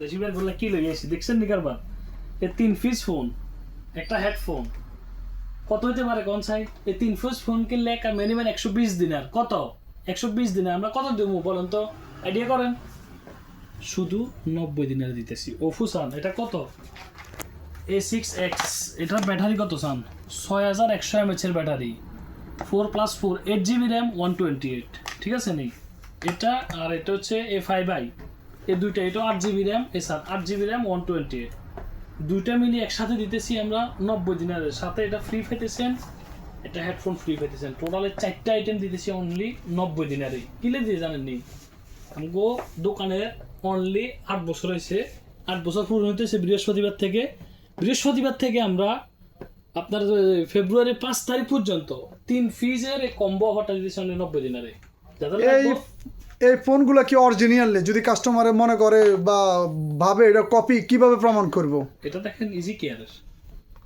দেশিবার বললে কি লই আসি দেখছেন নি কারবার এই 3 পিস ফোন একটা হেডফোন কত হতে পারে কোন সাই এই 3 পিস ফোন কিনলে একটা মিনিমাম 120 দিনার কত 120 দিনার আমরা কত দেবো বলেন তো আইডিয়া করেন শুধু 90 দিনার দিতেছি ওফুসান এটা কত A6X এটার ব্যাটারি কত সান 6100 mAh এর ব্যাটারি 4+4 8GB RAM 128 ঠিক আছে নি এটা আর এটা হচ্ছে A5i এই দুইটা এটা 8GB RAM এ স্যার 8GB RAM 128 দুইটা মিলি একসাথে দিতেছি আমরা 90 দিনারের সাথে এটা ফ্রি পেতেছেন এটা হেডফোন ফ্রি পেতেছেন টোটালে 4টা আইটেম দিতেছি অনলি 90 দিনারে কিলে দিয়ে জানেন নি আমগো দোকানে অনলি 8 বছর হয়েছে 8 বছর পুরো হইতেছে বৃহস্পতিবার থেকে আমরা আপনার ফেব্রুয়ারি 5 তারিখ পর্যন্ত 3 ফিজের কম্বো অফারটা দিতেছি অনলি 90 দিনারে এই ফোনগুলো কি অরিজিনাল যদি কাস্টমারে মনে করে বা ভাবে এটা কপি কিভাবে প্রমাণ করব এটা দেখেন ইজি কেয়ারের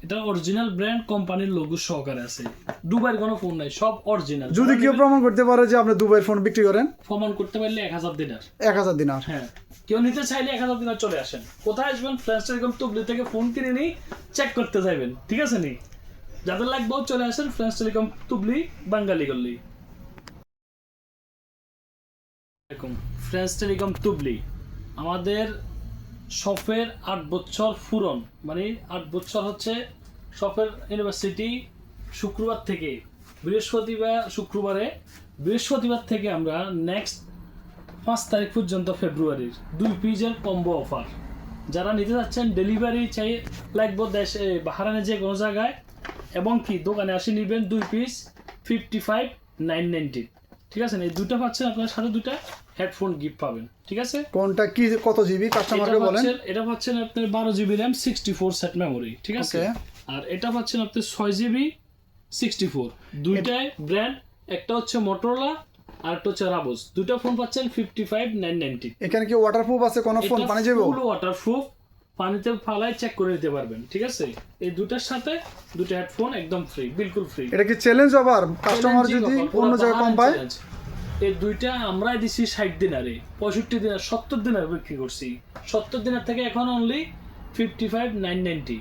এটা অরিজিনাল ব্র্যান্ড কোম্পানির লোগো সহকারে আছে দুবাইয়ের কোনো ফোন নাই সব অরিজিনাল যদি কেউ প্রমাণ করতে পারে যে আপনি দুবাইয়ের ফোন বিক্রি করেন প্রমাণ করতে পারলে 1000 দিনার 1000 দিনার হ্যাঁ কেউ নিতে চাইলে 1000 দিনার চলে আসেন কোথায় আসবেন ফ্রেন্ডস টেলিকম তুবলি থেকে ফোন কিনে নি চেক করতে যাবেন ঠিক আছে নি যাদের লাগবে চলে আসেন ফ্রেন্ডস টেলিকম তুবলি বাঙালি গল্লি ফ্রেন্ডস টেলিকম তুবলি আমাদের শপের 8 বছর পূরণ মানে 8 বছর হচ্ছে শপের ইউনিভার্সিটি বৃহস্পতিবার থেকে আমরা নেক্সট 5 তারিখ পর্যন্ত ফেব্রুয়ারির 2 পিসের কম্বো অফার যারা নিতে যাচ্ছেন ডেলিভারি চাই লাগবে দেশে বাহারানে যে কোনো জায়গায় এবং কি দোকানে আসে নেবেন 2 পিস 55,990 ঠিক আছে এই দুটো পাচ্ছেন আপনার সাথে দুটো হেডফোন গিফট পাবেন ঠিক আছে কোনটা কি কত জিবি কাস্টমারকে বলেন এটা পাচ্ছেন আপনার 12GB RAM 64 সেট মেমরি ঠিক আছে আর এটা পাচ্ছেন আপনি 6GB 64 দুইটাই ব্র্যান্ড একটা হচ্ছে মোটরোলা আর একটা হচ্ছে রাবোস দুটো ফোন পাচ্ছেন 55,990 এখানে কি ওয়াটারপ্রুফ আছে কোন ফোন পানি যাবে ফুল ওয়াটারপ্রুফ পানিতে ফালাই চেক করে নিতে পারবেন ঠিক আছে এই দুটার সাথে দুটো হেডফোন একদম ফ্রি বিলকুল ফ্রি এটা কি চ্যালেঞ্জ আবার কাস্টমার যদি অন্য জায়গায় কম পায় এই দুইটা আমরাই দিছি 60 দিনারে 65 দিনার 70 দিনার বিক্রি করছি 70 দিনার থেকে এখন অনলি 55,990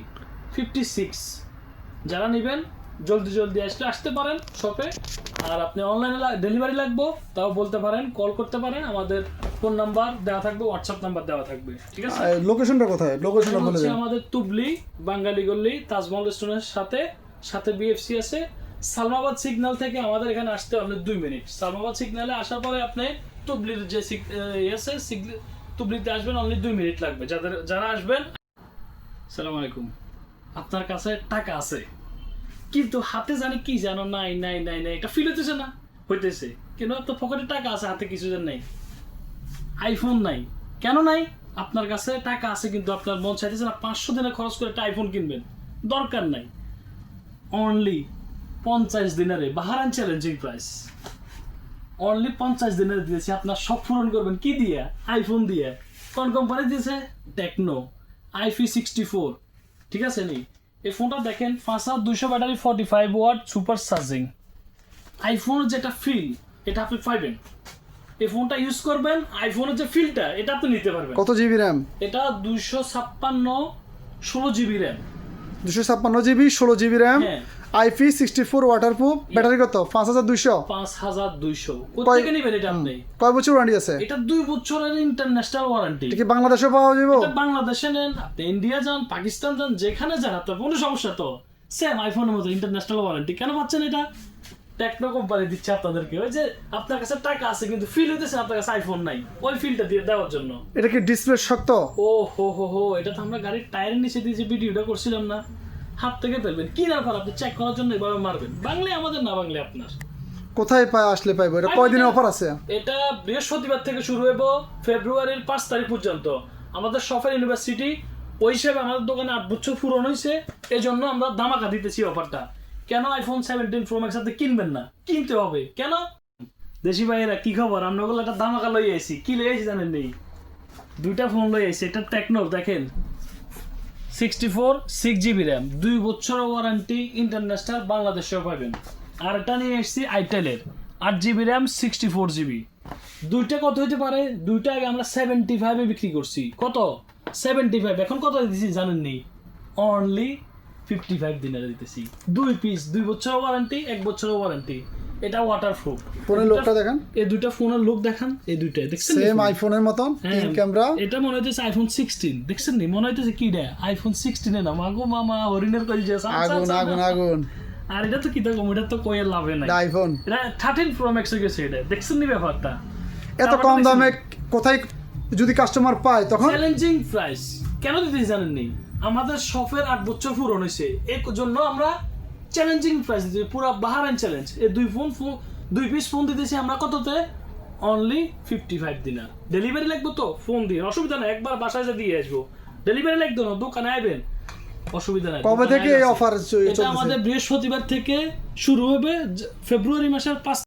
56 যারা নেবেন জলদি আসতে পারেন শপে আর আপনি অনলাইনে ডেলিভারি লাগবে তাও বলতে পারেন কল করতে পারেন আমাদের ফোন নাম্বার দেওয়া থাকবে হোয়াটসঅ্যাপ নাম্বার দেওয়া থাকবে ঠিক আছে লোকেশনটা কোথায় লোকেশনটা বলে দেন আমাদের তুবলি বাঙালি গল্লি তাজমহল রেস্টুরেন্টের সাথে বিএফসি আছে সালমাবাদ সিগন্যাল থেকে আমাদের এখানে আসতে আপনার 2 মিনিট সালমাবাদ সিগন্যালে আসার পরে আপনি তুবলির যে তুবলিতে আসবেন অনলি 2 মিনিট লাগবে যারা আসবেন আসসালামু আলাইকুম আপনার কাছে টাকা আছে কিন্তু হাতে জানি কি জানো নাই এটা ফিল হইতেছে কেন আপনার পকেটে টাকা আছে হাতে কিছু জান নাই আইফোন নাই কেন নাই আপনার কাছে টাকা আছে কিন্তু আপনার মন চাইতেছে না 500 দিনে খরচ করে একটা আইফোন কিনবেন দরকার নাই অনলি 50 দিনারে বাহারান চ্যালেঞ্জিং প্রাইস অনলি 50 দিনারে দিয়েছি আপনার সব পূরণ করবেন কি দিয়ে আইফোন দিয়ে কোন কোম্পানি দিয়েছে টেকনো IP64 ঠিক আছে নি এই ফোনটা দেখেন 5200 ব্যাটারি 45 ওয়াট সুপার চার্জিং আইফোনের যেটা ফিল এটা আপনি পাবেন এই ফোনটা ইউজ করবেন আইফোনের যে ফিলটা এটা আপনি নিতে পারবেন কত জিবি RAM এটা 256 16GB RAM 256 GB 16 GB RAM IP64 waterproof battery কত 5200 কোথা থেকে নেবেন এটা আপনি কয় বছর ওয়ারেন্টি আছে এটা 2 বছরের ইন্টারন্যাশনাল ওয়ারেন্টি এটা কি বাংলাদেশে পাওয়া যাবে এটা বাংলাদেশে নেন আপনি ইন্ডিয়া যান পাকিস্তান যান যেখানে যান আপনার কোনো সমস্যা তো সেম আইফোনের মতো ইন্টারন্যাশনাল ওয়ারেন্টি কেন পাচ্ছেন এটা টেকনো কোম্পানি দিচ্ছে আপনাদেরকে ওই যে আপনার কাছে টাকা আছে কিন্তু ফিল হইতেছে আপনার কাছে আইফোন নাই ওই ফিলটা দিয়ে দেওয়ার জন্য এটা কি ডিসপ্লে শক্ত ও হো এটা তো আমরা গাড়ির টায়ারের নিচে দিয়ে যে ভিডিওটা করছিলাম না হাত থেকে ফেলবেন কি না আপনি চেক করার জন্য এভাবে মারবেন বাংলা আমাদের না বাংলা আপনার কোথায় আসলে পাইবো এটা কয়দিনের অফার আছে এটা বৃহস্পতিবার থেকে শুরু হইব ফেব্রুয়ারির 5 তারিখ পর্যন্ত আমাদের শপের ইউনিভার্সিটি ওই হিসেবে আমাদের দোকানে 8 বছর পূরণ হয়েছে এই জন্য আমরা ধামাকা দিতেছি অফারটা কেন আইফোন 17 প্রো ম্যাক্স সাথে কিনবেন না কিনতে হবে কেন দেশি ভাইয়েরা কি খবর আমরা ওগুলো একটা ধামাকা লই আইছি কি লই আইছি জানেন নেই দুইটা ফোন লই আইছি এটা টেকনো দেখেন 64 6GB RAM 2 বছরের ওয়ারেন্টি ইন্টারন্যাশনাল বাংলাদেশেও পাবেন আর এটা নিয়ে এসেছি আইটেলের 8GB RAM 64GB দুইটা কত হইতে পারে দুইটা আগে আমরা 75 এ বিক্রি করছি কত 75, এখন কত দিতেছি জানেন নি? অনলি 55 দিনারে দিতেছি। 2 পিস, 2 বছরের ওয়ারেন্টি, 1 বছরের ওয়ারেন্টি। এটা ওয়াটারপ্রুফ। ফোনের লোকটা দেখেন, এই দুইটা ফোনের লুক দেখান, এই দুইটা দেখছেন? সেম আইফোনের মতন, তিন ক্যামেরা। এটা মনে হইতেছে আইফোন 16, দেখছেন নি? মনে হইতেছে কি রে আইফোন 16 এর নাম, আগো মামা হরিণের কইল যে আগুন আগুন আগুন। আর এটা তো কি দেখো, এটা তো কইয়ের লাভে নাই। আইফোন এটা 13 প্রো ম্যাক্স হয়ে গেছে। এটা দেখছেন নি ব্যাপারটা? এত কম দামে কোথায় যদি কাস্টমার পায় তখন? চ্যালেঞ্জিং প্রাইস কেন দিতেছি জানেন নি? আমাদের শপের 8 বছর পুরন হয়েছে, এর জন্য আমরা চ্যালেঞ্জিং প্রাইস দিতেছি, পুরো বাহারাইন চ্যালেঞ্জ। এই 2 পিস ফোন দিতেছি আমরা কততে? অনলি 55 দিনার। ডেলিভারি লাগবে তো ফোন দিয়ে, অসুবিধা নাই, একবার বাসায় যা দিয়ে আসবো। ডেলিভারি লাগবে না, দোকানে আইবেন, অসুবিধা নাই। কবে থেকে এই অফার এটা আমাদের বৃহস্পতিবার থেকে শুরু হবে, ফেব্রুয়ারি মাসের 5